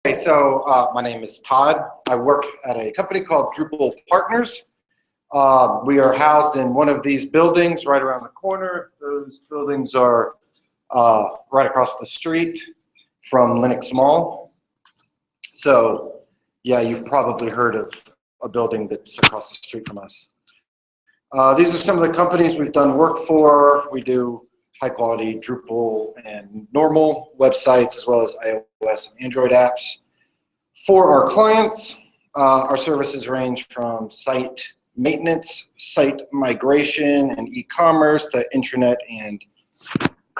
My name is Todd. I work at a company called Drupal Partners. We are housed in one of these buildings right around the corner. Those buildings are right across the street from Linux Mall. So yeah, you've probably heard of a building that's across the street from us. These are some of the companies we've done work for. We do high quality Drupal and normal websites, as well as iOS and Android apps. For our clients, our services range from site maintenance, site migration, and e-commerce to intranet and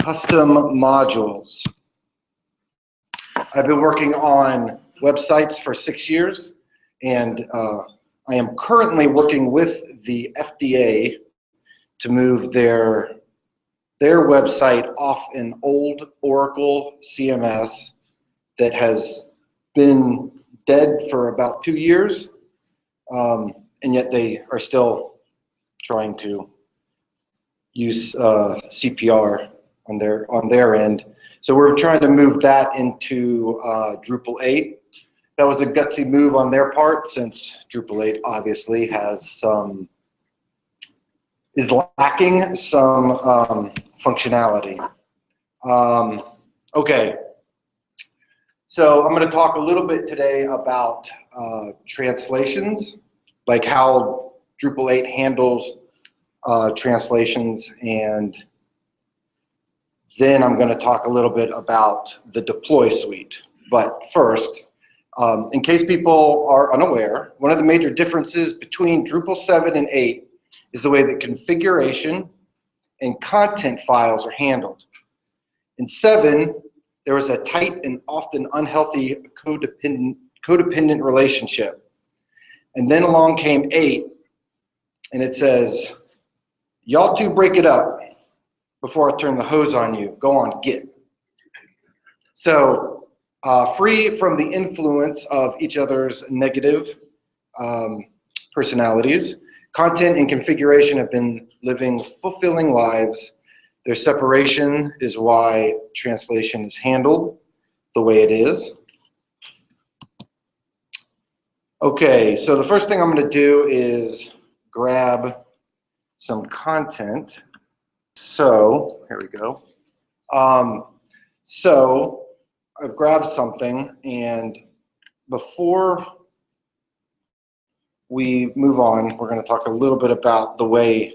custom modules. I've been working on websites for 6 years, and I am currently working with the FDA to move their website off an old Oracle CMS that has been dead for about 2 years, and yet they are still trying to use CPR on their end. So we're trying to move that into Drupal 8. That was a gutsy move on their part, since Drupal 8 obviously has is lacking some functionality. Okay, so I'm going to talk a little bit today about translations, like how Drupal 8 handles translations, and then I'm going to talk a little bit about the deploy suite. But first, in case people are unaware, one of the major differences between Drupal 7 and 8 is the way that configuration and content files are handled. In 7, there was a tight and often unhealthy codependent relationship. And then along came 8, and it says, y'all two break it up before I turn the hose on you. Go on, get. So free from the influence of each other's negative personalities, content and configuration have been living fulfilling lives. Their separation is why translation is handled the way it is. Okay, so the first thing I'm going to do is grab some content. So here we go. So I've grabbed something, and before we move on, we're going to talk a little bit about the way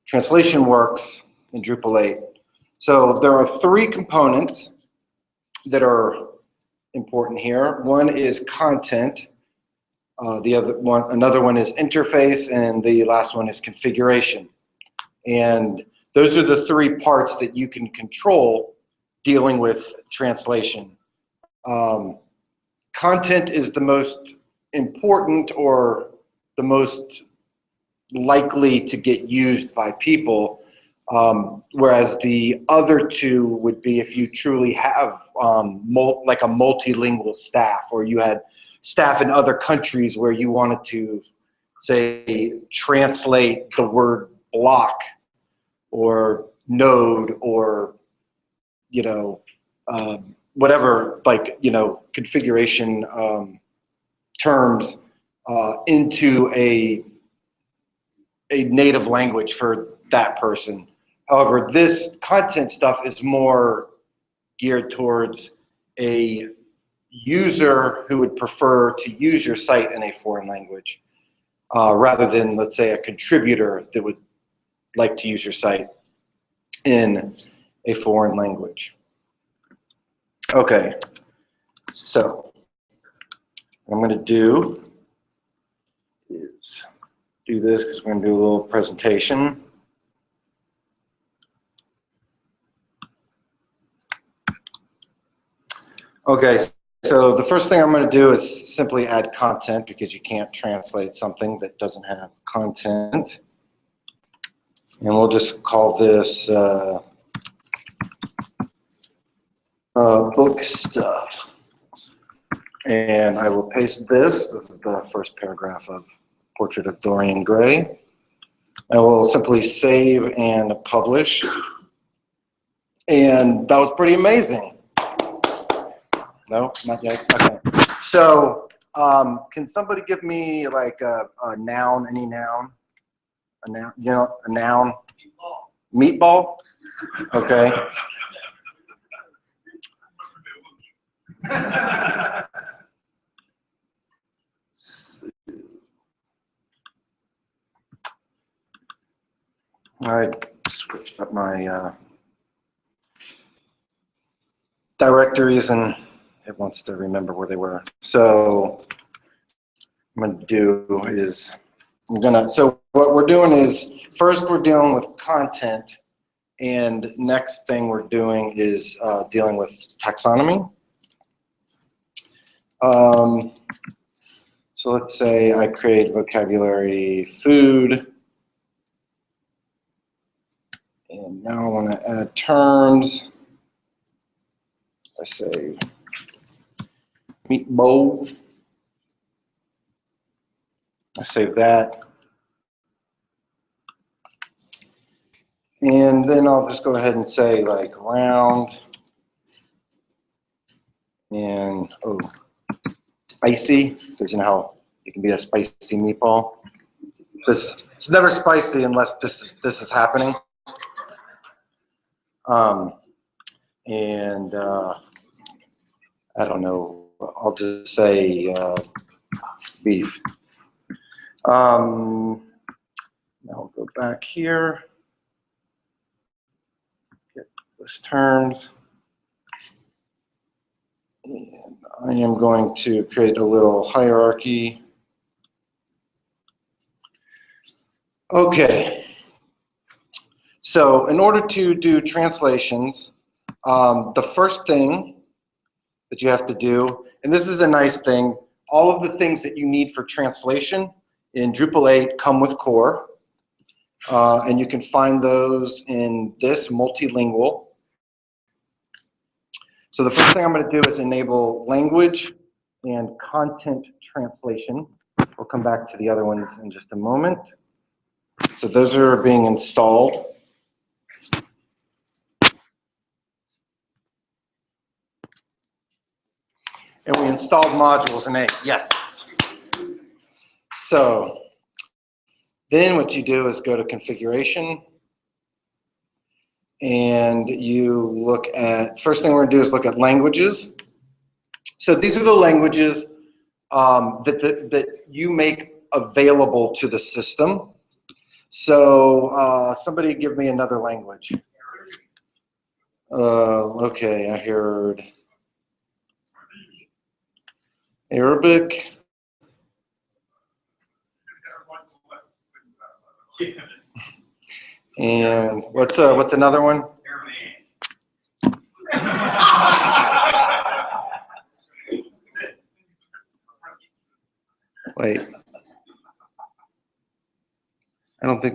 translation works in Drupal 8. So there are 3 components that are important here. One is content, another one is interface, and the last one is configuration. And those are the 3 parts that you can control dealing with translation. Content is the most important, or the most likely to get used by people, whereas the other 2 would be if you truly have like a multilingual staff, or you had staff in other countries where you wanted to, say, translate the word block or node, or whatever, like, configuration terms into a native language for that person. However, this content stuff is more geared towards a user who would prefer to use your site in a foreign language, rather than, let's say, a contributor that would like to use your site in a foreign language. Okay, so what I'm going to do is do this, because we're going to do a little presentation. Okay, so the first thing I'm going to do is simply add content, because you can't translate something that doesn't have content. And we'll just call this book stuff. And I will paste this. This is the first paragraph of Portrait of Dorian Gray. I will simply save and publish. And that was pretty amazing. No, not yet. Okay. So, can somebody give me like a noun, any noun? A noun, you know, a noun? Meatball. Okay. I switched up my directories and it wants to remember where they were. So what I'm going to do is so what we're doing is first we're dealing with content, and next thing we're doing is dealing with taxonomy. So let's say I create vocabulary food, and now I want to add terms. I say meatball. I save that. And then I'll just go ahead and say like round and spicy, because you know how it can be a spicy meatball. It's never spicy unless this is happening. And I don't know, I'll just say beef. Now I'll go back here, get list terms, and I am going to create a little hierarchy. Okay, so in order to do translations, the first thing that you have to do, and this is a nice thing, all of the things that you need for translation in Drupal 8 come with core, and you can find those in this multilingual. So the first thing I'm going to do is enable language and content translation. We'll come back to the other ones in just a moment. So those are being installed. And we installed modules in 8, yes. So then what you do is go to configuration, and you look at, first thing we're going to do is look at languages. So these are the languages that you make available to the system. So somebody give me another language. Okay, I heard Arabic. And what's another one? Wait. I don't think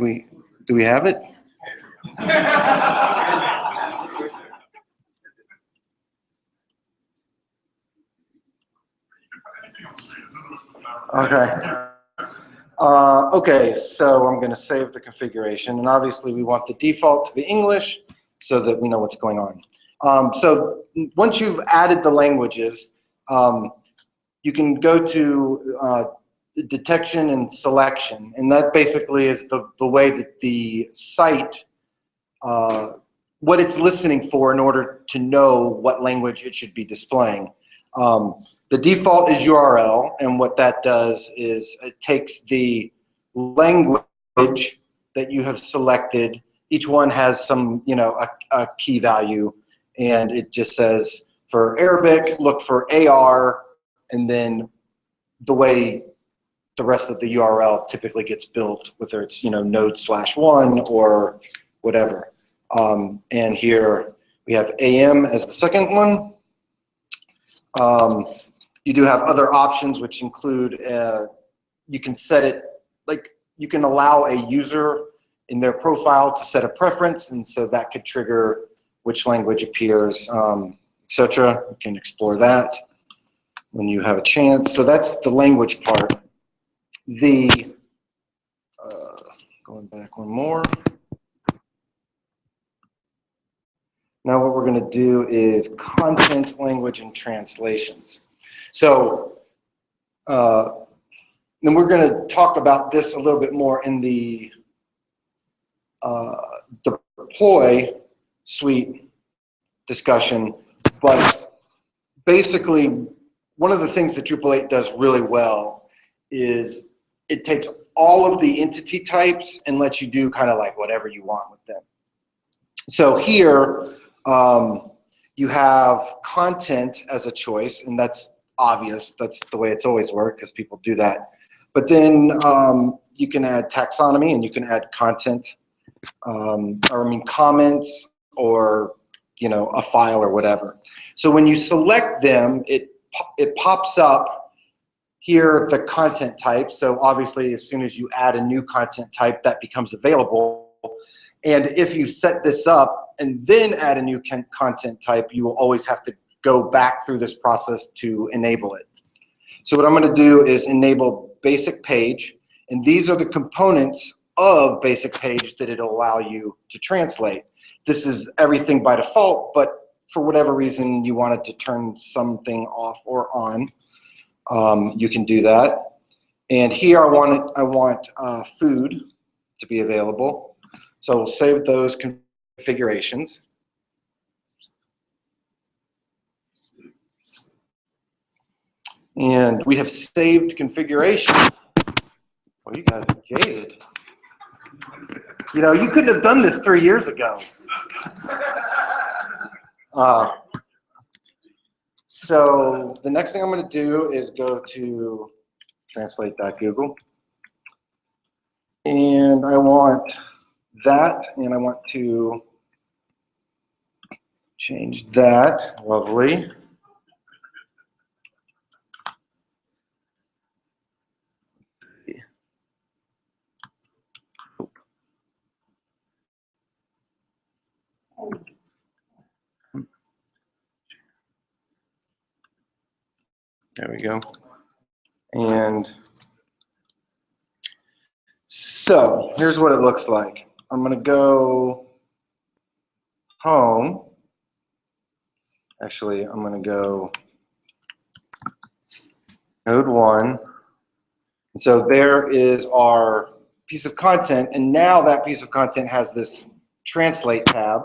do we have it? Okay. Okay, so I'm going to save the configuration, and obviously we want the default to be English so that we know what's going on. So once you've added the languages, you can go to detection and selection, and that basically is the way that the site, what it's listening for in order to know what language it should be displaying. The default is URL, and what that does is it takes the language that you have selected. Each one has some, a key value, and it just says for Arabic, look for AR, and then the way the rest of the URL typically gets built, whether it's node/1 or whatever. And here we have AM as the second one. You do have other options, which include you can set it, like you can allow a user in their profile to set a preference, and so that could trigger which language appears, etc. You can explore that when you have a chance. So that's the language part. Going back one more. Now what we're going to do is content, language, and translations. So then we're going to talk about this a little bit more in the deploy suite discussion, but basically one of the things that Drupal 8 does really well is it takes all of the entity types and lets you do kind of like whatever you want with them. So here you have content as a choice, and that's obvious. That's the way it's always worked because people do that. But then you can add taxonomy, and you can add content, comments, or a file or whatever. So when you select them, it pops up here the content type. So obviously, as soon as you add a new content type, that becomes available. And if you set this up and then add a new content type, you will always have to go back through this process to enable it. So what I'm going to do is enable basic page, and these are the components of basic page that it'll allow you to translate. This is everything by default, but for whatever reason you wanted to turn something off or on, you can do that. And here I want food to be available. So we'll save those configurations. And we have saved configuration. Oh, you guys are jaded. You couldn't have done this 3 years ago. So the next thing I'm going to do is go to translate.google. And I want that, and I want to change that. Lovely. There we go. And so here's what it looks like. I'm going to go home. Actually, I'm going to go node 1. So there is our piece of content, and now that piece of content has this translate tab.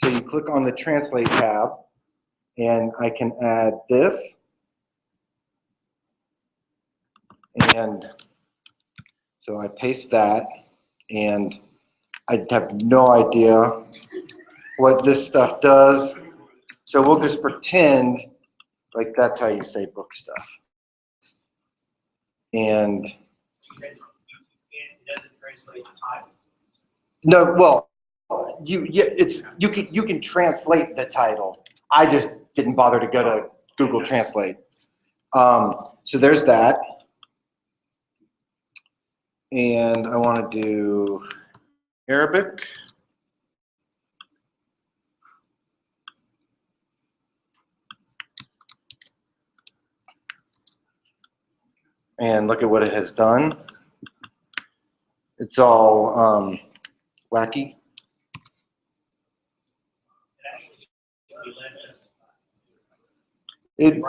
So you click on the translate tab, and I can add this. And so I paste that, and I have no idea what this stuff does. So we'll just pretend like that's how you say book stuff. And no, well, you can translate the title. I just didn't bother to go to Google Translate. So there's that. And I want to do Arabic. And look at what it has done. It's all wacky. It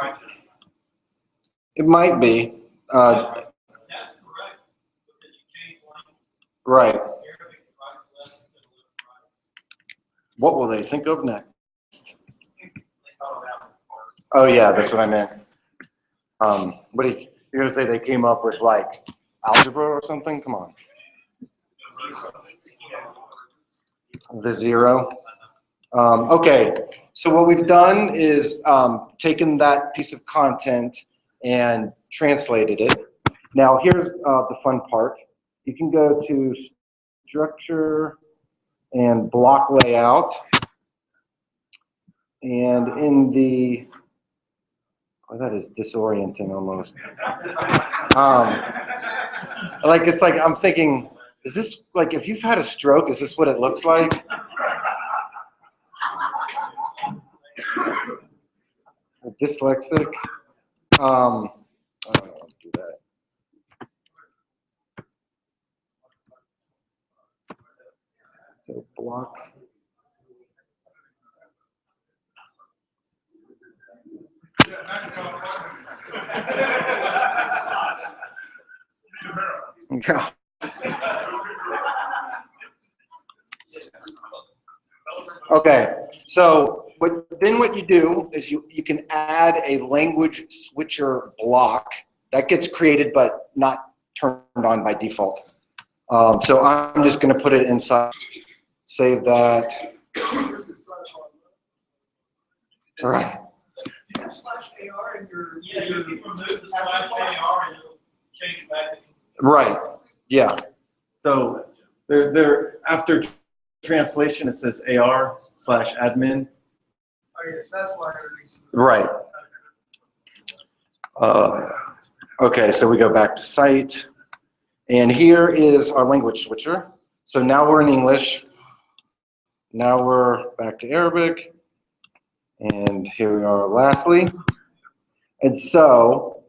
might be. Right. What will they think of next? Oh yeah, that's what I meant. What are you gonna say? They came up with like algebra or something? Come on. The 0. Okay, so what we've done is taken that piece of content and translated it. Now here's the fun part. You can go to structure and block layout, and in the, oh, that is disorienting almost. Like it's like I'm thinking, is this like if you've had a stroke? Is this what it looks like? Dyslexic. I don't want to do that. So block. Yeah. Okay, so what you do is you can add a language switcher block that gets created but not turned on by default. So I'm just going to put it inside. Save that. All right. /AR in your, yeah, you can remove the /AR and it'll change it back. Right. Yeah. So they're after translation it says AR/admin. Oh yes, that's why everything's Right. Okay, so we go back to site, and here is our language switcher. So now we're in English. Now we're back to Arabic, and here we are lastly. And so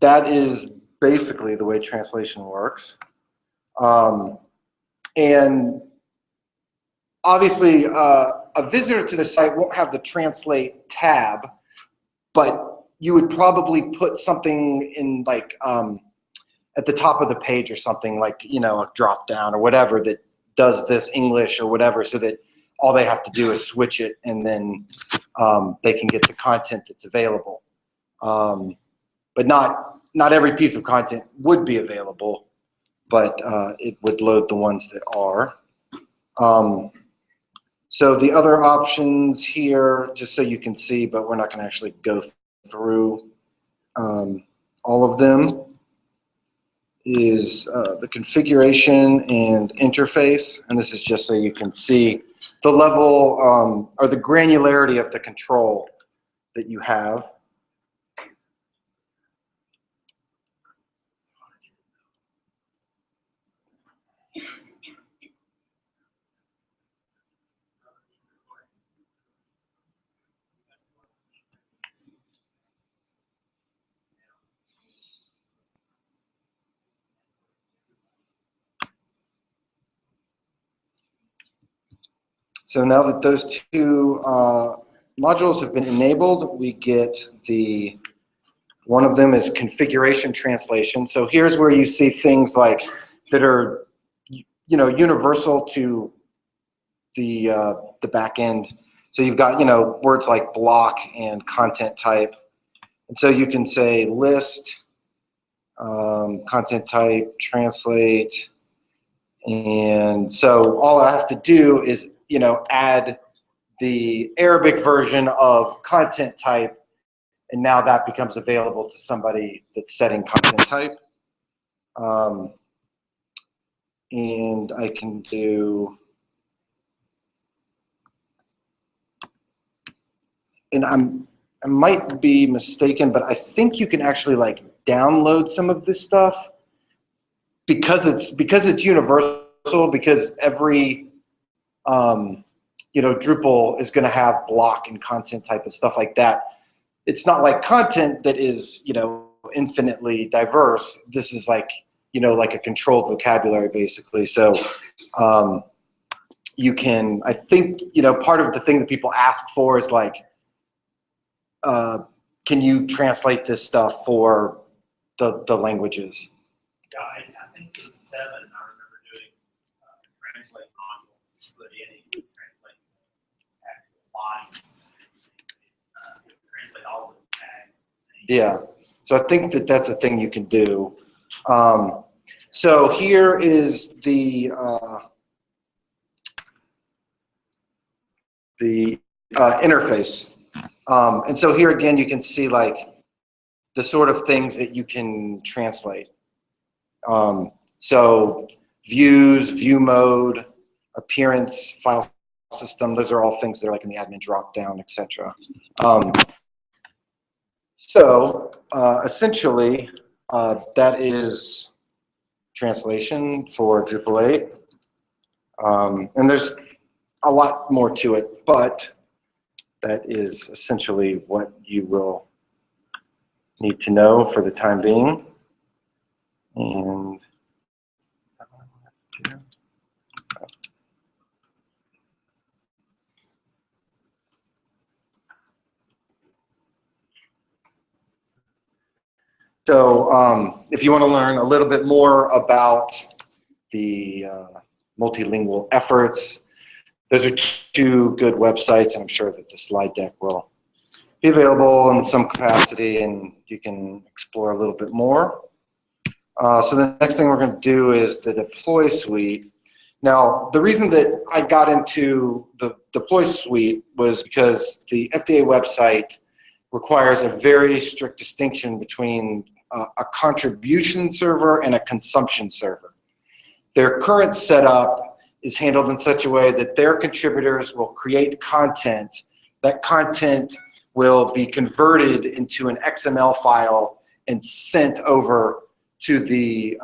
that is basically the way translation works. And obviously, a visitor to the site won't have the translate tab, but you would probably put something in like at the top of the page or something like, you know, a drop down or whatever that does this English or whatever, so that all they have to do is switch it and then they can get the content that's available. But not every piece of content would be available, but it would load the ones that are. So the other options here, just so you can see, but we're not going to actually go through all of them, is the configuration and interface. And this is just so you can see the level or the granularity of the control that you have. So now that those two modules have been enabled, we get one of them is configuration translation. So here's where you see things like that are, you know, universal to the back end. So you've got, you know, words like block and content type. And so you can say list, content type, translate. And so all I have to do is, you know, add the Arabic version of content type, and now that becomes available to somebody that's setting content type. And I can do, and I might be mistaken, but I think you can actually like download some of this stuff because it's universal, because every you know, Drupal is going to have block and content type and stuff like that. It's not like content that is, you know, infinitely diverse. This is like, you know, like a controlled vocabulary basically. So you can, I think, you know, part of the thing that people ask for is like, can you translate this stuff for the languages? Yeah, I think it was 7. I remember doing translate module, but it would translate actual lines, translate all the tags. Yeah, so I think that that's a thing you can do. So here is the interface. And so here again, you can see like the sort of things that you can translate. So views, view mode, appearance, file system, those are all things that are like in the admin dropdown, etc. So essentially, that is translation for Drupal 8. And there's a lot more to it, but that is essentially what you will need to know for the time being. And So if you want to learn a little bit more about the multilingual efforts, those are two good websites, and I'm sure that the slide deck will be available in some capacity, and you can explore a little bit more. So the next thing we're going to do is the deploy suite. Now, the reason that I got into the deploy suite was because the FDA website requires a very strict distinction between a contribution server and a consumption server. Their current setup is handled in such a way that their contributors will create content. That content will be converted into an XML file and sent over to the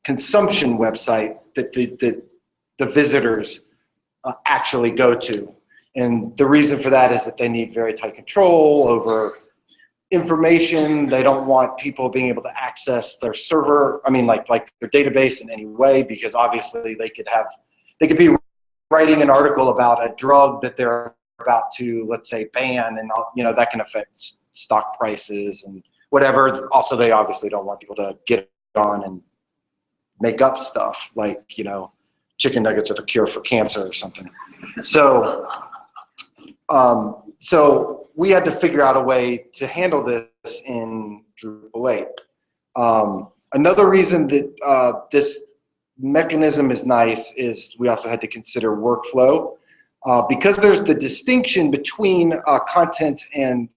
consumption website that the visitors actually go to. And the reason for that is that they need very tight control over information. They don't want people being able to access their server, I mean like their database in any way, because obviously they could be writing an article about a drug that they're about to, let's say, ban, and that can affect stock prices and whatever. Also, they obviously don't want people to get on and make up stuff like, chicken nuggets are the cure for cancer or something. So, so we had to figure out a way to handle this in Drupal 8. Another reason that this mechanism is nice is we also had to consider workflow. Because there's the distinction between content and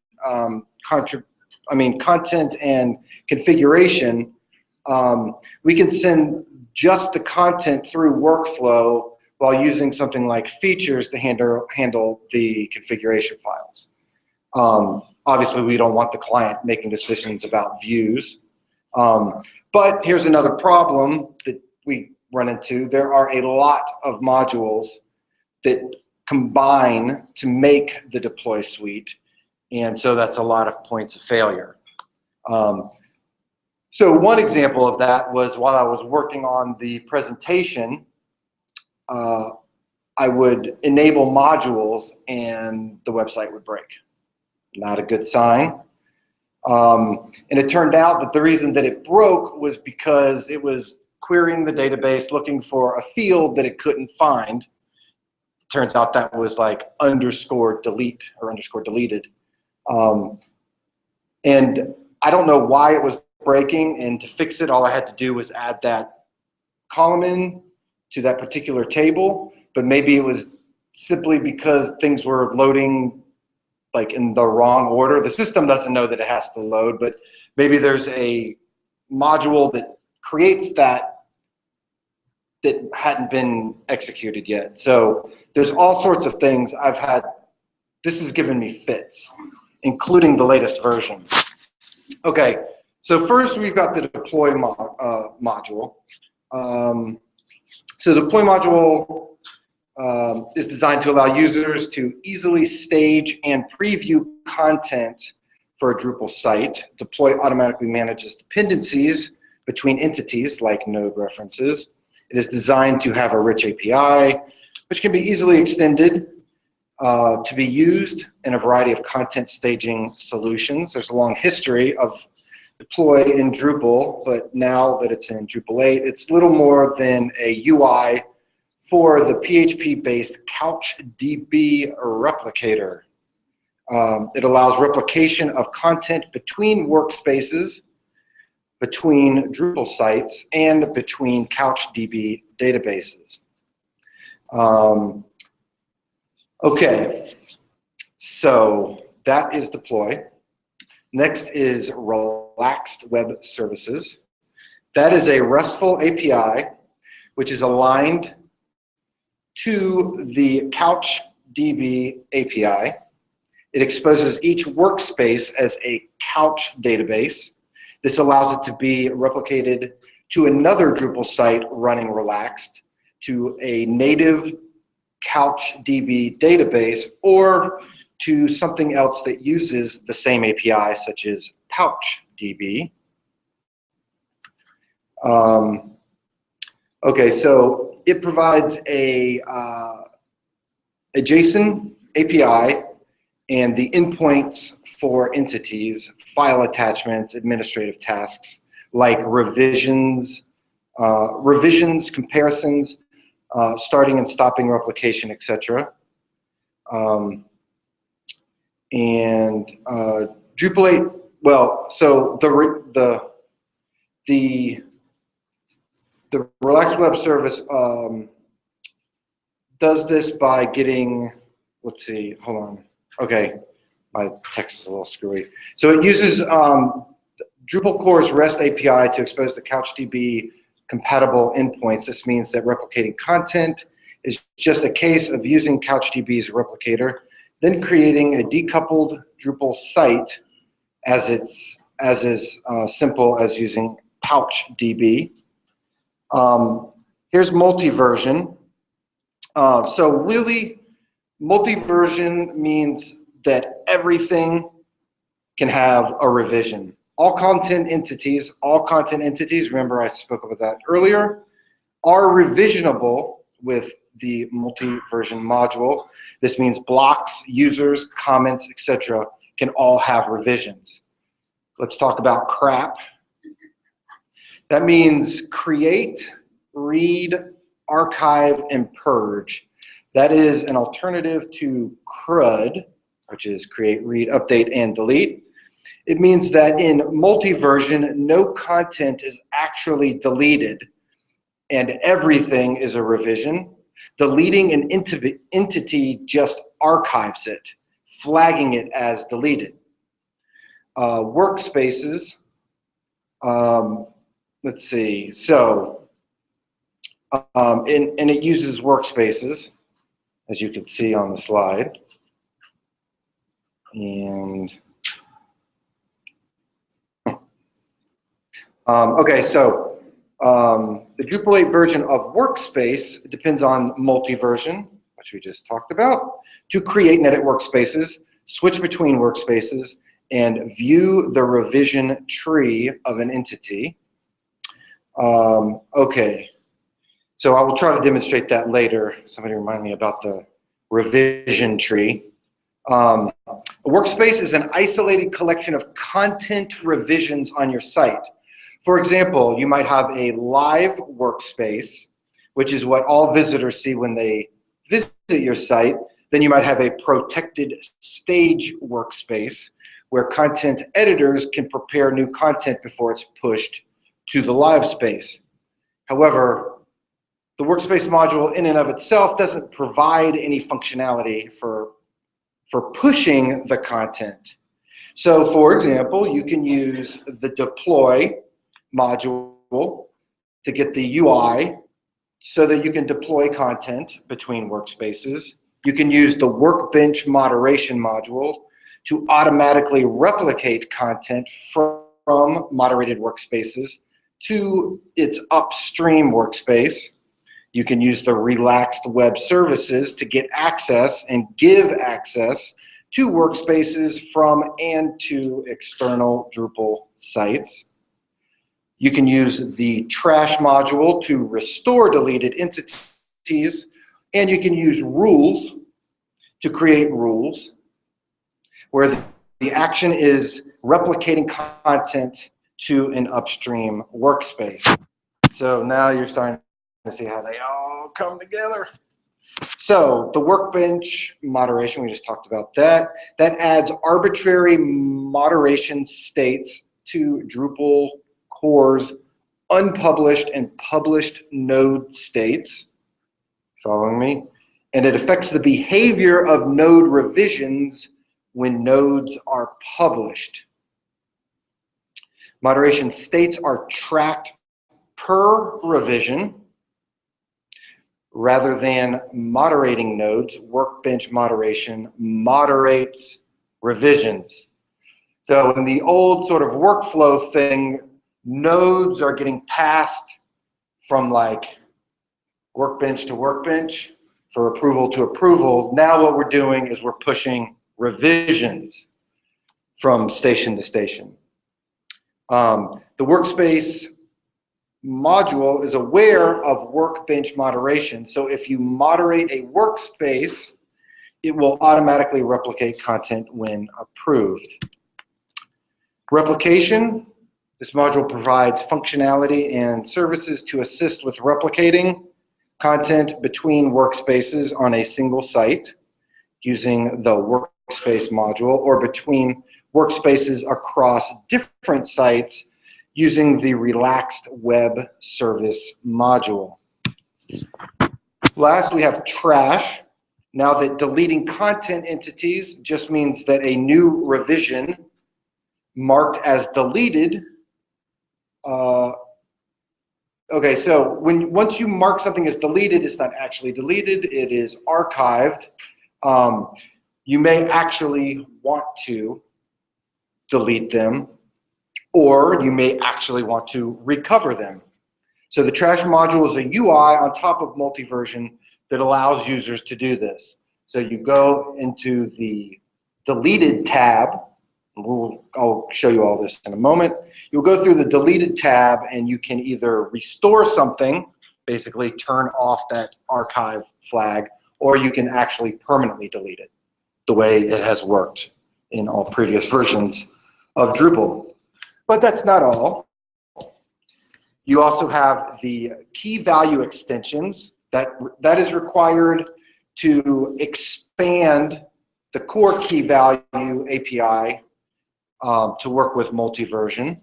content and configuration, we can send just the content through workflow while using something like features to handle the configuration files. Obviously, we don't want the client making decisions about views. But here's another problem that we run into. There are a lot of modules that combine to make the deploy suite, and so that's a lot of points of failure. So one example of that was while I was working on the presentation, I would enable modules and the website would break. Not a good sign. And it turned out that the reason that it broke was because it was querying the database looking for a field that it couldn't find. Turns out that was like underscore delete or underscore deleted. And I don't know why it was breaking, and to fix it, all I had to do was add that column in to that particular table, but maybe it was simply because things were loading like in the wrong order. The system doesn't know that it has to load, but maybe there's a module that creates that hadn't been executed yet. So there's all sorts of things I've had. This has given me fits, including the latest version. Okay, so first we've got the deploy module. So the deploy module is designed to allow users to easily stage and preview content for a Drupal site. Deploy automatically manages dependencies between entities like node references. It is designed to have a rich API, which can be easily extended to be used in a variety of content staging solutions. There's a long history of deploy in Drupal, but now that it's in Drupal 8, it's little more than a UI for the PHP-based CouchDB replicator. It allows replication of content between workspaces, between Drupal sites, and between CouchDB databases. Okay, so that is deploy. Next is relaxed web services. That is a RESTful API which is aligned to the CouchDB API. It exposes each workspace as a couch database. This allows it to be replicated to another Drupal site running relaxed, to a native CouchDB database, or to something else that uses the same API, such as PouchDB. Okay, so it provides a JSON API and the endpoints for entities, file attachments, administrative tasks like revisions, comparisons, starting and stopping replication, etc. And Drupal 8, well, so the Relaxed Web Service does this by getting, let's see, hold on. Okay, my text is a little screwy. So it uses Drupal core's REST API to expose the CouchDB compatible endpoints. This means that replicating content is just a case of using CouchDB's replicator, then creating a decoupled Drupal site as is simple as using CouchDB. Here's multi-version. So really, multi-version means that everything can have a revision. All content entities, remember I spoke about that earlier, are revisionable with the multi-version module. This means blocks, users, comments, etc. can all have revisions. Let's talk about crap. That means create, read, archive, and purge. That is an alternative to CRUD, which is create, read, update, and delete. It means that in multi-version, no content is actually deleted and everything is a revision. Deleting an entity just archives it, flagging it as deleted. Workspaces, let's see, so, and it uses workspaces, as you can see on the slide. And, okay, so the Drupal 8 version of Workspace depends on multi-version, which we just talked about, to create and edit workspaces, switch between workspaces, and view the revision tree of an entity. Okay, so I will try to demonstrate that later. Somebody remind me about the revision tree. A workspace is an isolated collection of content revisions on your site. For example, you might have a live workspace, which is what all visitors see when they visit your site. Then you might have a protected stage workspace where content editors can prepare new content before it's pushed to the live space. However, the workspace module in and of itself doesn't provide any functionality for pushing the content. So for example, you can use the deploy module to get the UI so that you can deploy content between workspaces. You can use the Workbench moderation module to automatically replicate content from moderated workspaces to its upstream workspace. You can use the relaxed web services to get access and give access to workspaces from and to external Drupal sites. You can use the trash module to restore deleted entities, and you can use rules to create rules where the action is replicating content to an upstream workspace. So now you're starting to see how they all come together. So the Workbench moderation, we just talked about that. That adds arbitrary moderation states to Drupal core's unpublished and published node states. Following me? And it affects the behavior of node revisions when nodes are published. Moderation states are tracked per revision rather than moderating nodes. Workbench moderation moderates revisions. So in the old sort of workflow thing, nodes are getting passed from like Workbench to Workbench for approval to approval. Now what we're doing is we're pushing revisions from station to station. The Workspace module is aware of Workbench moderation. So if you moderate a workspace, it will automatically replicate content when approved. Replication. This module provides functionality and services to assist with replicating content between workspaces on a single site using the Workspace module, or between workspaces across different sites using the Relaxed Web Service module. Last, we have trash. Now that deleting content entities just means that a new revision marked as deleted. Okay, so once you mark something as deleted, it's not actually deleted, it is archived. You may actually want to delete them, or you may actually want to recover them. So the trash module is a UI on top of multi-version that allows users to do this. So you go into the deleted tab. I'll show you all this in a moment. You'll go through the deleted tab and you can either restore something, basically turn off that archive flag, or you can actually permanently delete it, the way it has worked in all previous versions of Drupal. But that's not all. You also have the key value extensions that is required to expand the core key value API to work with multi-version.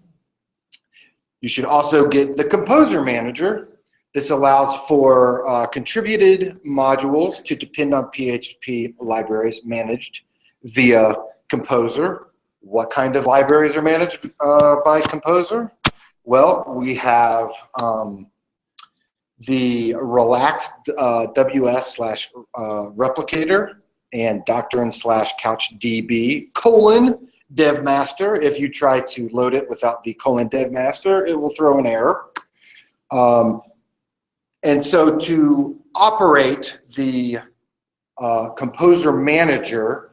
You should also get the Composer Manager. This allows for contributed modules to depend on PHP libraries managed via Composer. What kind of libraries are managed by Composer? Well, we have the Relaxed WS/Replicator and Doctrine/CouchDB : DevMaster. If you try to load it without the :devmaster, it will throw an error. And so to operate the Composer Manager,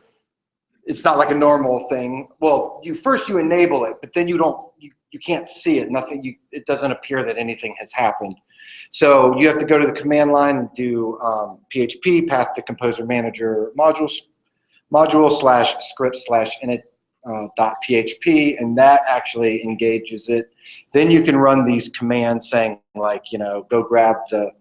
it's not like a normal thing. Well, first you enable it, but then you can't see it. It doesn't appear that anything has happened. So you have to go to the command line and do PHP path to Composer Manager module/script/init.php, and that actually engages it. Then you can run these commands saying, like, go grab the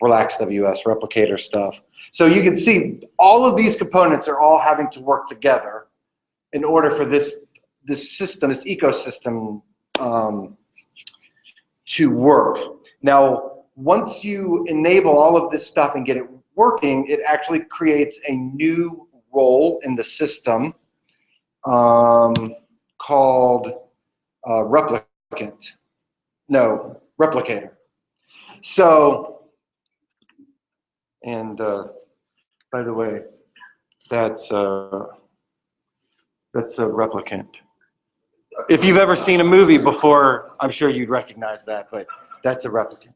Relaxed WS replicator stuff. So you can see all of these components are all having to work together in order for this system, this ecosystem to work. Now, once you enable all of this stuff and get it working, it actually creates a new role in the system called Replicator. So, and by the way, that's a Replicant. If you've ever seen a movie before, I'm sure you'd recognize that, but that's a Replicant.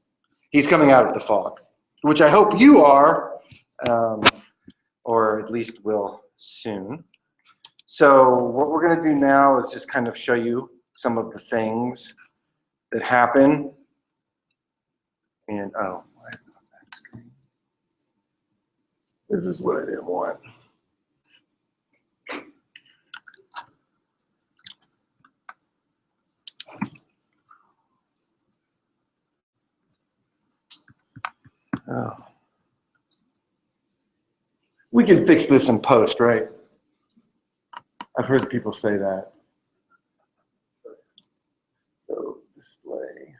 He's coming out of the fog, which I hope you are, or at least will soon. So what we're going to do now is just kind of show you some of the things that happen. And oh, why is it on that screen? This is what I didn't want. Oh. We can fix this in post, right? I've heard people say that. So display.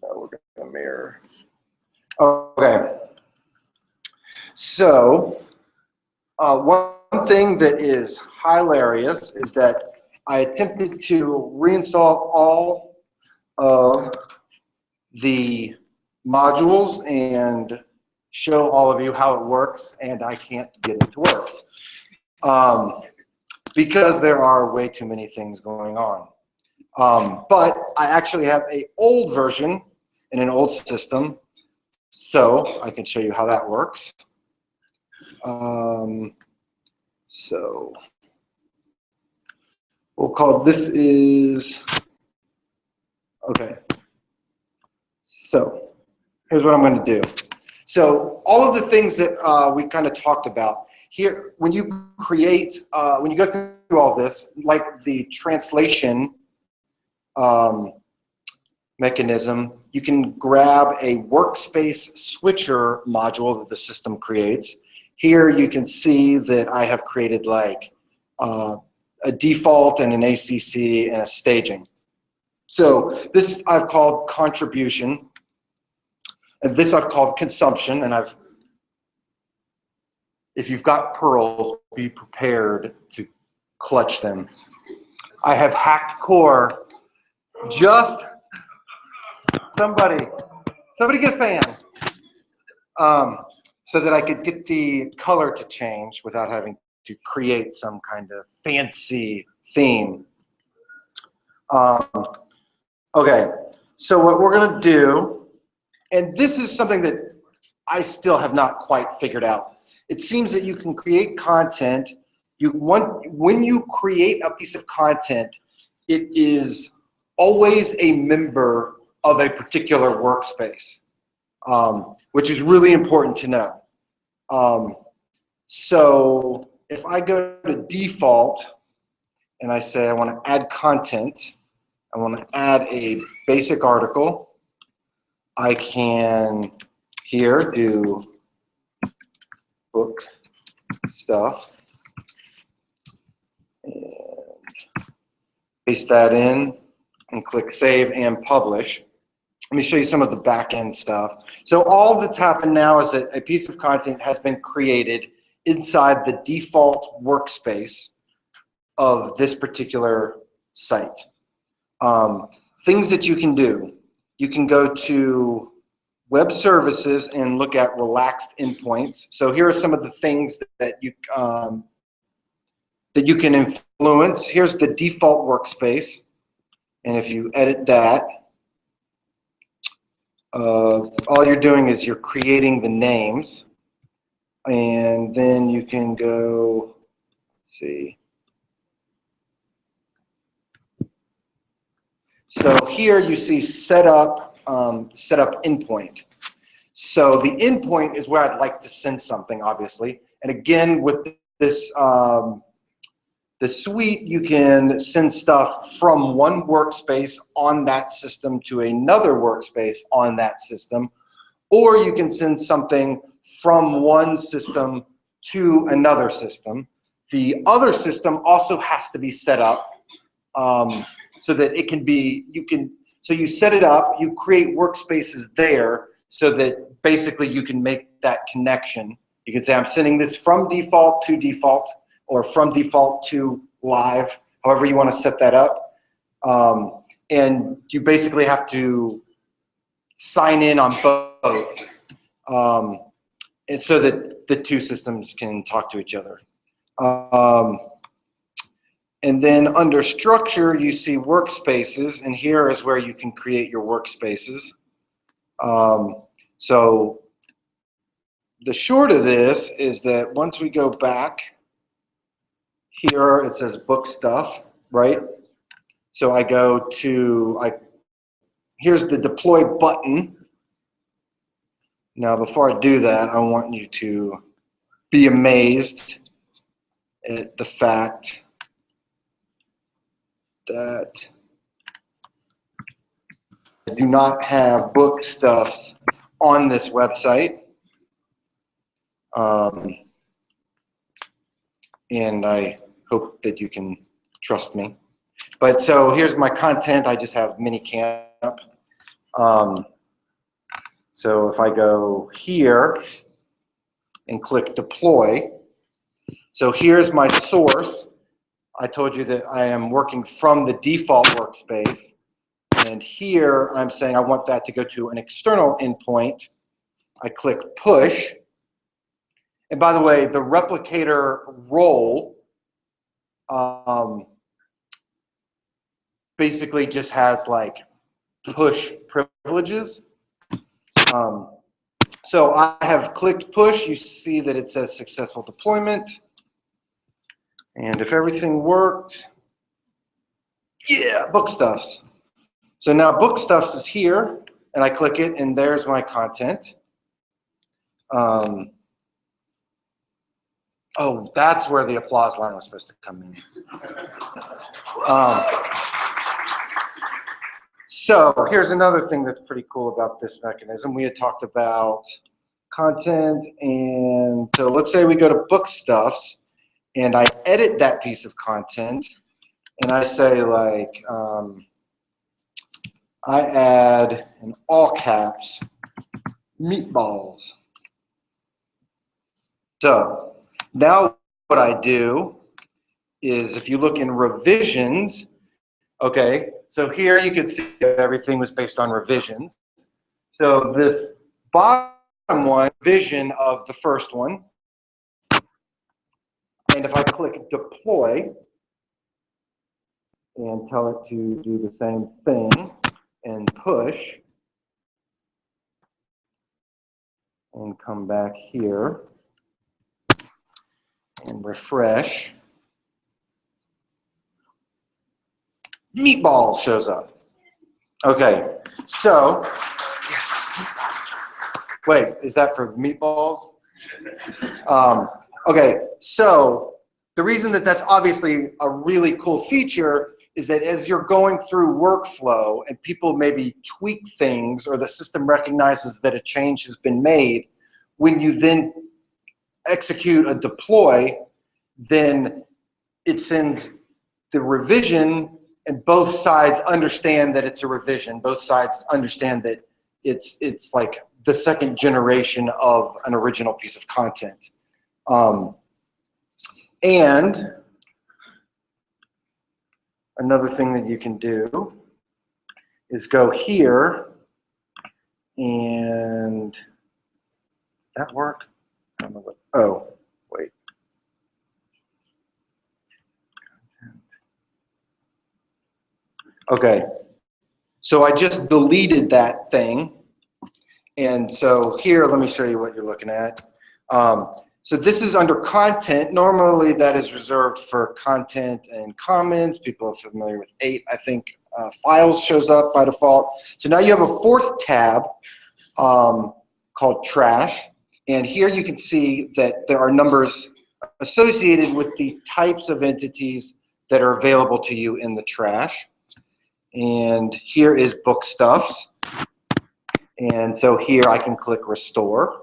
Oh, we're going to mirror. Okay. So one thing that is hilarious is that I attempted to reinstall all of the modules and show all of you how it works, and I can't get it to work because there are way too many things going on. But I actually have an old version in an old system, so I can show you how that works. So we'll call this is, okay. So here's what I'm going to do. So all of the things that we kind of talked about here, when you create, when you go through all this, like the translation mechanism, you can grab a Workspace Switcher module that the system creates. Here you can see that I have created like a default and an ACC and a staging. So this I've called contribution, and this I've called consumption, and if you've got pearls, be prepared to clutch them. I have hacked core. Just somebody get a fan, so that I could get the color to change without having to create some kind of fancy theme. Okay, so what we're gonna do, and this is something that I still have not quite figured out. It seems that you can create content. When you create a piece of content, it is always a member of a particular workspace, which is really important to know. So if I go to default and I say I want to add content, I want to add a basic article, I can here do book stuff and paste that in and click save and publish. Let me show you some of the back end stuff. So all that's happened now is that a piece of content has been created inside the default workspace of this particular site. Things that you can do. You can go to web services and look at relaxed endpoints. So here are some of the things that you can influence. Here's the default workspace, and if you edit that, all you're doing is you're creating the names, and then you can go, let's see. So here you see setup endpoint. So the endpoint is where I'd like to send something, obviously. And again, with this the suite, you can send stuff from one workspace on that system to another workspace on that system, or you can send something from one system to another system. The other system also has to be set up so that it can be, so you set it up, you create workspaces there so that basically you can make that connection. You can say, I'm sending this from default to default, or from default to live, however you want to set that up. And you basically have to sign in on both, and so that the two systems can talk to each other. And then under structure, you see workspaces, and here is where you can create your workspaces. So the short of this is that once we go back, here it says book stuff, right? So I go to, here's the deploy button. Now before I do that, I want you to be amazed at the fact that I do not have book stuff on this website. And I hope that you can trust me. But so here's my content. I just have MiniCamp. So if I go here and click deploy, so here's my source. I told you that I am working from the default workspace. And here I'm saying I want that to go to an external endpoint. I click push. And by the way, the replicator role basically just has like push privileges. So I have clicked push. You see that it says successful deployment. And if everything worked, yeah, book stuffs. So now book stuffs is here. and I click it, and there's my content. Oh, that's where the applause line was supposed to come in. So here's another thing that's pretty cool about this mechanism. We had talked about content, and so let's say we go to book stuffs, and I edit that piece of content, and I say like, I add in all caps, meatballs. So now what I do is, if you look in revisions, okay, so here you can see that everything was based on revisions. So this bottom one, vision of the first one, and if I click deploy and tell it to do the same thing and push and come back here and refresh, meatballs shows up. Okay, so, yes, meatballs. Wait, is that for meatballs? Okay, so the reason that that's obviously a really cool feature is that as you're going through workflow and people maybe tweak things, or the system recognizes that a change has been made, when you then execute a deploy, then it sends the revision, and both sides understand that it's a revision. Both sides understand that it's like the second generation of an original piece of content. And another thing that you can do is go here, and that work? I don't know what, oh, wait. Okay, so I just deleted that thing. And so here, let me show you what you're looking at. So this is under content. Normally that is reserved for content and comments. People are familiar with 8, I think. Files shows up by default. So now you have a fourth tab called trash. And here you can see that there are numbers associated with the types of entities that are available to you in the trash. And here is book stuffs. And so here I can click restore.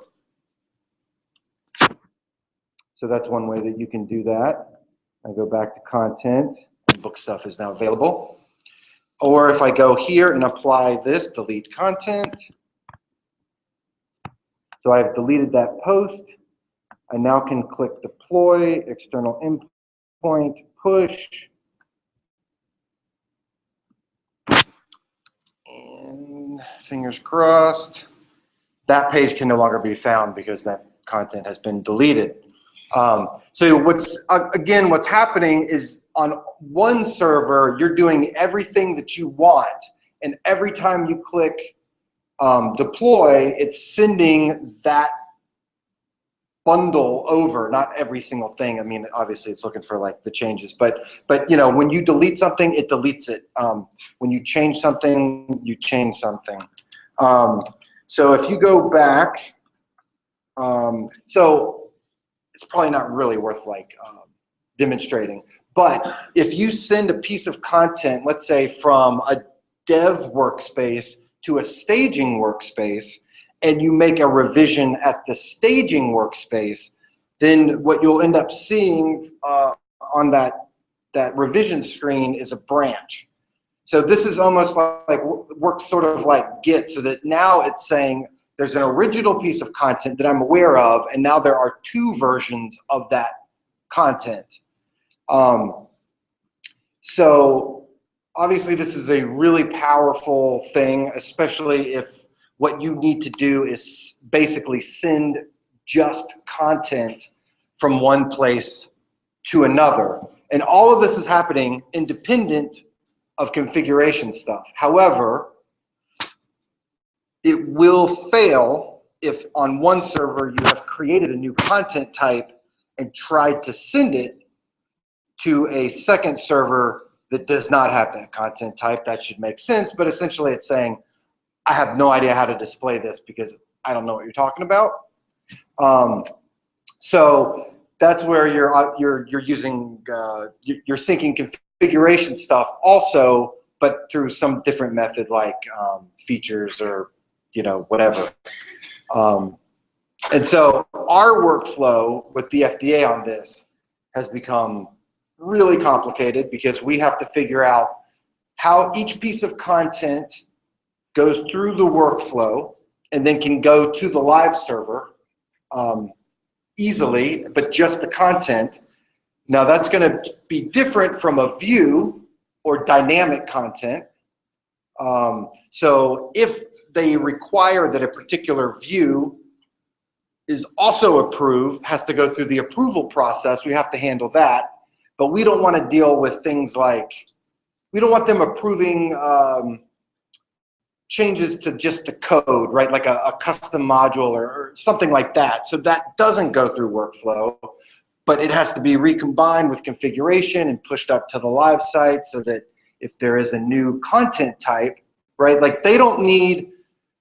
So that's one way that you can do that. I go back to content, and book stuff is now available. Or if I go here and apply this, delete content. So I've deleted that post. I now can click deploy, external endpoint, push. And fingers crossed, that page can no longer be found because that content has been deleted. So what's happening is, on one server, you're doing everything that you want, and every time you click deploy, it's sending that bundle over, not every single thing. I mean, obviously it's looking for like the changes, but you know, when you delete something, it deletes it. When you change something, you change something. So if you go back, so it's probably not really worth like demonstrating, but if you send a piece of content, let's say from a dev workspace to a staging workspace, and you make a revision at the staging workspace, then what you'll end up seeing on that revision screen is a branch. So this is almost like works sort of like Git, so that now it's saying there's an original piece of content that I'm aware of, and now there are 2 versions of that content. So obviously this is a really powerful thing, especially if what you need to do is basically send just content from one place to another. And all of this is happening independent of configuration stuff. However, it will fail if on one server you have created a new content type and tried to send it to a second server that does not have that content type. That should make sense, but essentially it's saying, I have no idea how to display this because I don't know what you're talking about. So that's where you're using you're syncing configuration stuff also, but through some different method like features or whatever. And so our workflow with the FDA on this has become really complicated because we have to figure out how each piece of content goes through the workflow and then can go to the live server easily, but just the content. Now that's going to be different from a view or dynamic content. So if they require that a particular view is also approved, has to go through the approval process, we have to handle that. But we don't want to deal with things like, we don't want them approving changes to just the code, right? Like a custom module or something like that. So that doesn't go through workflow, but it has to be recombined with configuration and pushed up to the live site so that if there is a new content type, right? Like they don't need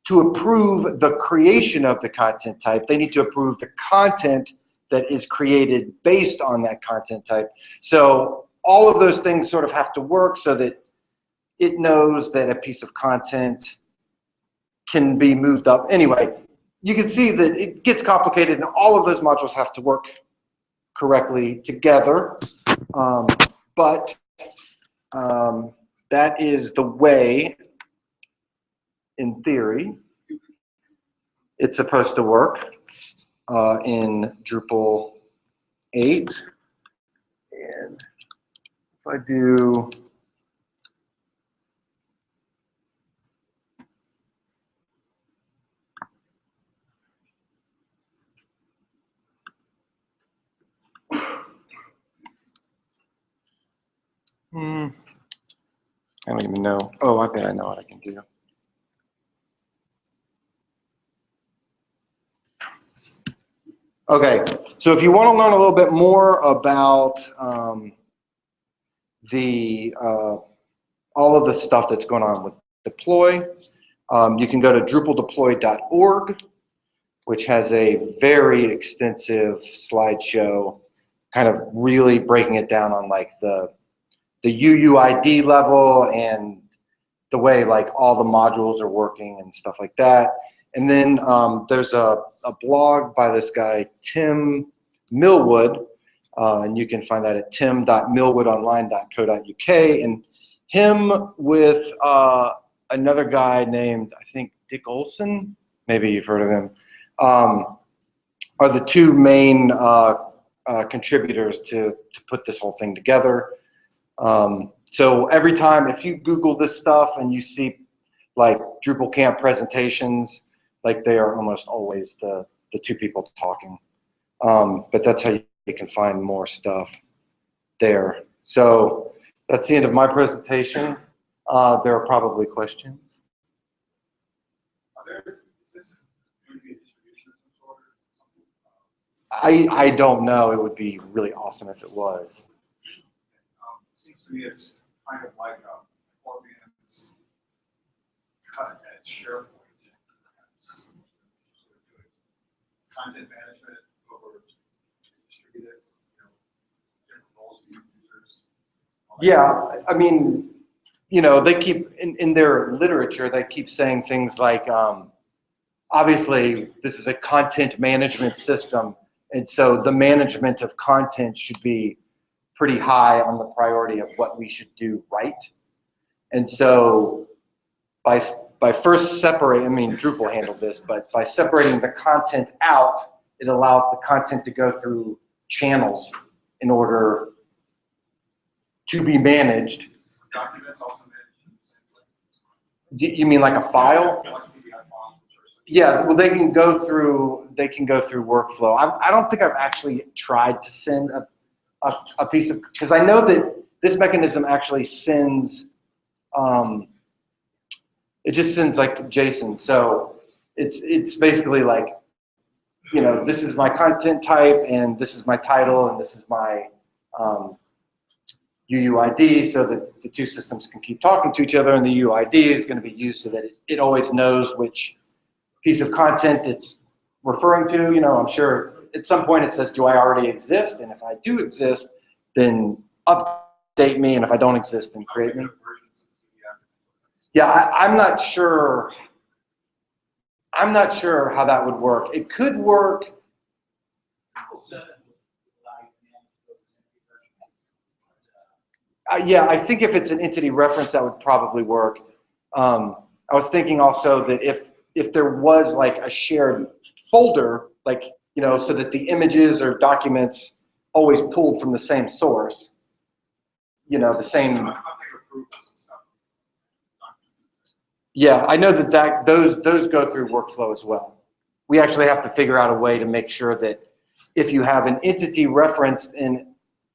to approve the creation of the content type. They need to approve the content that is created based on that content type. So all of those things sort of have to work so that it knows that a piece of content can be moved up. Anyway, you can see that it gets complicated and all of those modules have to work correctly together. But that is the way, in theory, it's supposed to work in Drupal 8. And if I do I don't even know. Oh, I bet I know what I can do. Okay, so if you want to learn a little bit more about all of the stuff that's going on with deploy, you can go to drupaldeploy.org, which has a very extensive slideshow, kind of really breaking it down on like the UUID level and the way like all the modules are working and stuff like that. And then there's a blog by this guy, Tim Millwood, and you can find that at tim.millwoodonline.co.uk. And him with another guy named, I think, Dick Olson, maybe you've heard of him, are the two main contributors to put this whole thing together. So every time, if you Google this stuff and you see like Drupal camp presentations, like they are almost always the two people talking. But that's how you can find more stuff there. So that's the end of my presentation. There are probably questions. I don't know. It would be really awesome if it was. Seems to me it's kind of like a Workbench cut at SharePoint. Content management over distributed, different roles to users. Yeah, I mean, they keep, in their literature, they keep saying things like, obviously, this is a content management system, and so the management of content should be pretty high on the priority of what we should do right. And so by first separating, I mean, Drupal handled this, but by separating the content out, it allows the content to go through channels in order to be managed. Documents also managed. You mean like a file? Yeah, well, they can go through workflow. I don't think I've actually tried to send a piece of, because I know that this mechanism actually sends, it just sends like JSON. So it's basically like, this is my content type and this is my title and this is my UUID so that the two systems can keep talking to each other, and the UUID is going to be used so that it always knows which piece of content it's referring to. You know, I'm sure at some point it says, do I already exist? And if I do exist, then update me, and if I don't exist, then create me. Yeah, I'm not sure. I'm not sure how that would work. It could work. Yeah, I think if it's an entity reference, that would probably work. I was thinking also that if there was like a shared folder, like, you know, so that the images or documents always pulled from the same source, you know, the same. Yeah, I know that those go through workflow as well. We actually have to figure out a way to make sure that if you have an entity referenced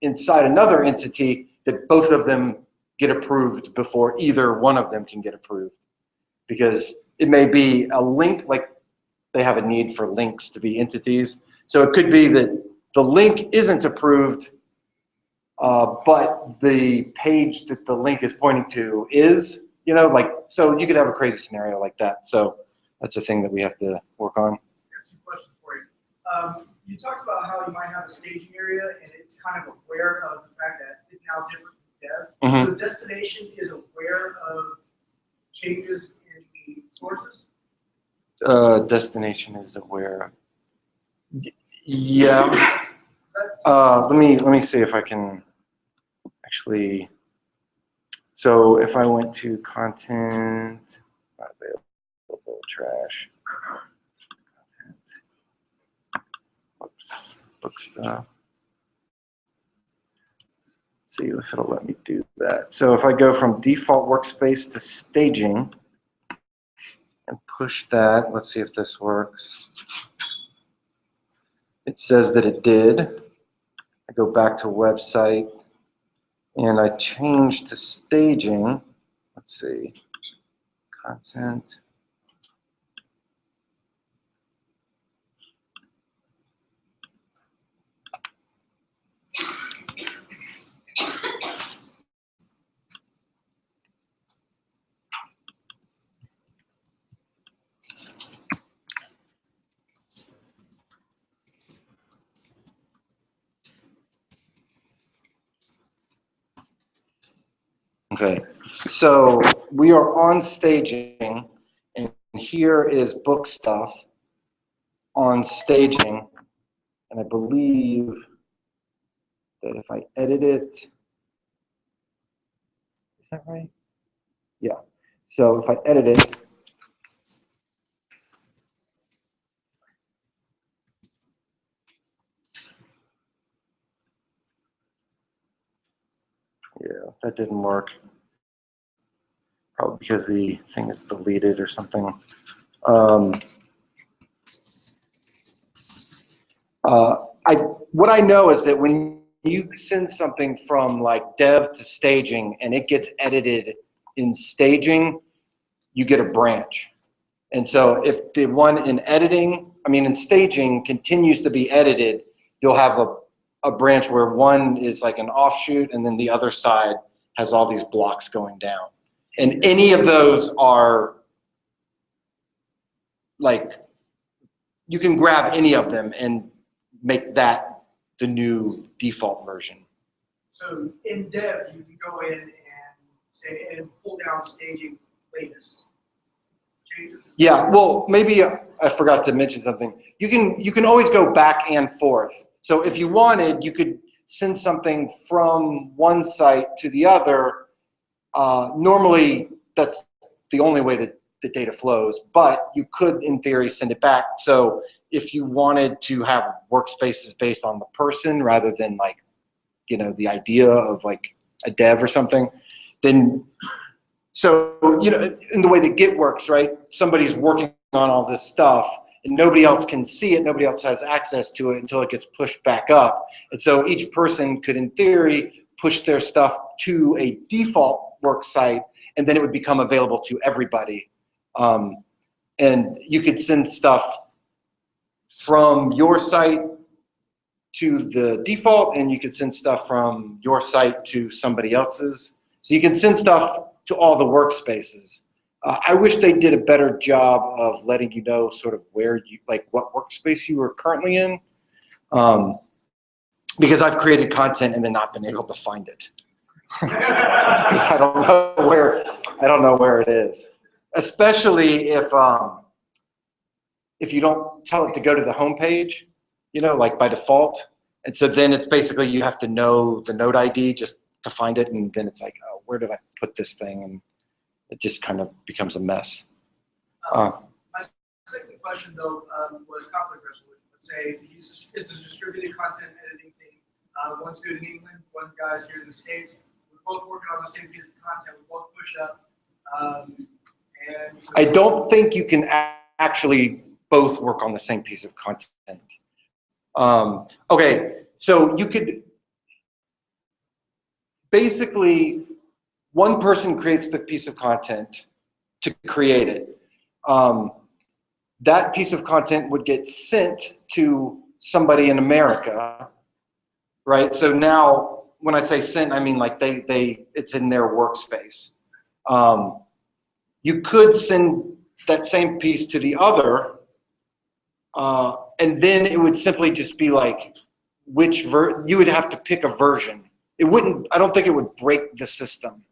inside another entity, that both of them get approved before either one of them can get approved. Because it may be a link, like they have a need for links to be entities. So it could be that the link isn't approved, but the page that the link is pointing to is, you know, like, so you could have a crazy scenario like that. So that's a thing that we have to work on. Here's some questions for you. You talked about how you might have a staging area and it's kind of aware of the fact that it's now different from dev. So destination is aware of changes in the sources? Destination is aware. Yeah. Let me see if I can actually. So if I went to content, not available, trash, content, whoops, book stuff. Let's see if it'll let me do that. So if I go from default workspace to staging and push that, let's see if this works. It says that it did. I go back to website and I change to staging. Let's see, content. Okay, so we are on staging, and here is book stuff on staging, and I believe that if I edit it, is that right? Yeah, so if I edit it, yeah, that didn't work. Probably because the thing is deleted or something. What I know is that when you send something from like dev to staging and it gets edited in staging, you get a branch. And so if the one in editing, in staging continues to be edited, you'll have a branch where one is like an offshoot and then the other side has all these blocks going down. And any of those are like, you can grab any of them and make that the new default version. So in dev, you can go in and say, and pull down staging's latest changes. Yeah, well, maybe I forgot to mention something. You can always go back and forth. So if you wanted, you could send something from one site to the other. Normally, that's the only way that the data flows, but you could, in theory, send it back. So if you wanted to have workspaces based on the person rather than like, the idea of like a dev or something, then, so, in the way that Git works, right? Somebody's working on all this stuff and nobody else can see it, nobody else has access to it until it gets pushed back up. And so each person could, in theory, push their stuff to a default work site, and then it would become available to everybody. And you could send stuff from your site to the default, and you can send stuff from your site to somebody else's. So you can send stuff to all the workspaces. I wish they did a better job of letting you know sort of where you, like what workspace you are currently in. Because I've created content and then not been able to find it. Because I don't know where it is. Especially if you don't tell it to go to the home page, you know, like by default. And so then it's basically you have to know the node ID just to find it, and then it's like, oh, where did I put this thing? And it just kind of becomes a mess. My second question, though, was conflict resolution. Let's say it's a distributed content editing team. One's doing it in England, one guy's here in the States. We're both working on the same piece of content. We both push up. And so I don't think you can actually both work on the same piece of content. Okay, so you could basically, one person creates the piece of content to create it. That piece of content would get sent to somebody in America, right? So now, when I say sent, I mean like it's in their workspace. You could send that same piece to the other, and then it would simply just be like you would have to pick a version. It wouldn't, I don't think it would break the system.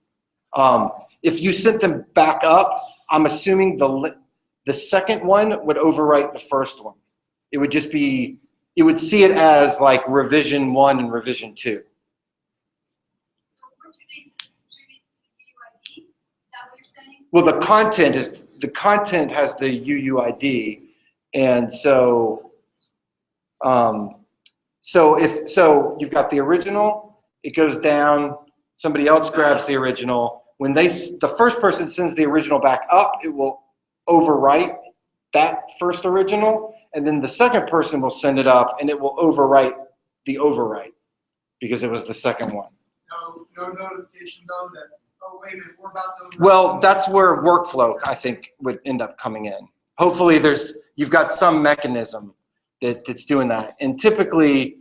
If you sent them back up, I'm assuming the second one would overwrite the first one. It would just be, it would see it as like revision 1 and revision 2. So Workspaces contribute to the UUID? Is that what you're saying? Well, the content has the UUID, and so so you've got the original, it goes down, somebody else grabs the original. When the first person sends the original back up, it will overwrite that first original, and then the second person will send it up, and it will overwrite the overwrite because it was the second one. no notification though that, oh wait a minute, we're about to. Well, that's where workflow, I think, would end up coming in. Hopefully you've got some mechanism that's doing that. And typically,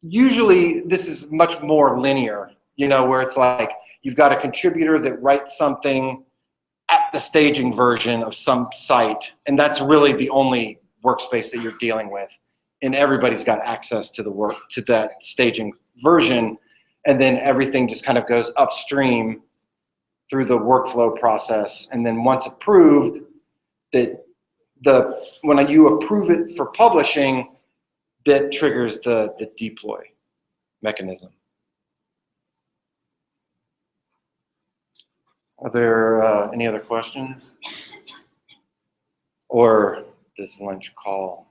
usually this is much more linear, you know, where it's like you've got a contributor that writes something at the staging version of some site, and that's really the only workspace that you're dealing with. And everybody's got access to that staging version, and then everything just kind of goes upstream through the workflow process. And then once approved, when you approve it for publishing, that triggers the deploy mechanism. Are there any other questions? Or does lunch call?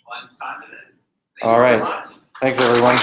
One time it is. All right. Thanks, everyone.